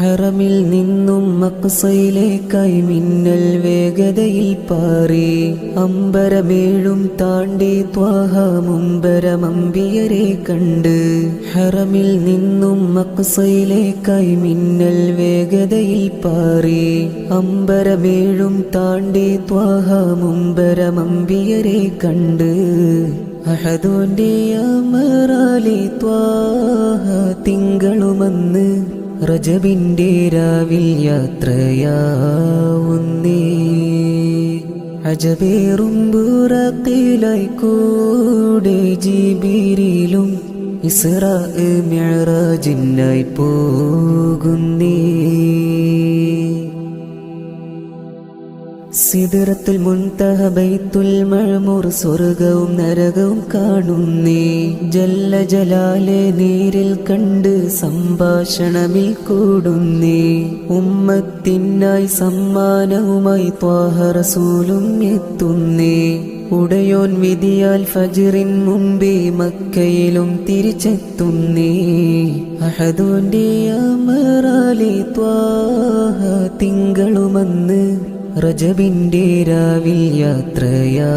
ഹറമിൽ നിന്നും മഖ്സയിലേക്കായി മിന്നൽ വേഗതയിൽ പാറി അമ്പരമേഴും താണ്ടി ത്വാഹ മുമ്പരമമ്പിയരെ കണ്ട്. ഹറമിൽ നിന്നും മഖ്സയിലേക്കായി മിന്നൽ വേഗതയിൽ പാറി അമ്പരമേഴും താണ്ടി ത്വാഹ മുമ്പരമമ്പിയരെ കണ്ട്. അഹദോന്റെ അമറാലി ത്വാഹ തിങ്കളുമന്ന് റജബിന്റെ രാവിൽ യാത്രയാവുന്നേ. അജബേറും ബുറഖിലായി കൂടെ ജിബിരിലും ഇസ്റാ മിഅ്റാജിനായി പോകുന്നേ. സിദ്റത്തുൽ മുൻതഹ ബൈത്തുൽ മഅ്മൂർ സ്വർഗവും നരകവും കാണുന്നേ. ജല്ല ജലാലെ നേരിൽ കണ്ട് സംഭാഷണമിൽ കൂടുന്നേ. ഉമ്മത്തിനായി സമ്മാനവുമായി ത്വാഹ റസൂലും എത്തുന്നേ. ഉടയോൻ വിധിയാൽ ഫജ്റിൻ മുമ്പേ മക്കയിലും തിരിച്ചെത്തുന്നേ. അഹദോന്റെ അമറാലി ത്വാഹ തിങ്കളുമന്ന് റജബിന്റെ രാവിൽ യാത്രയാവുന്നേ.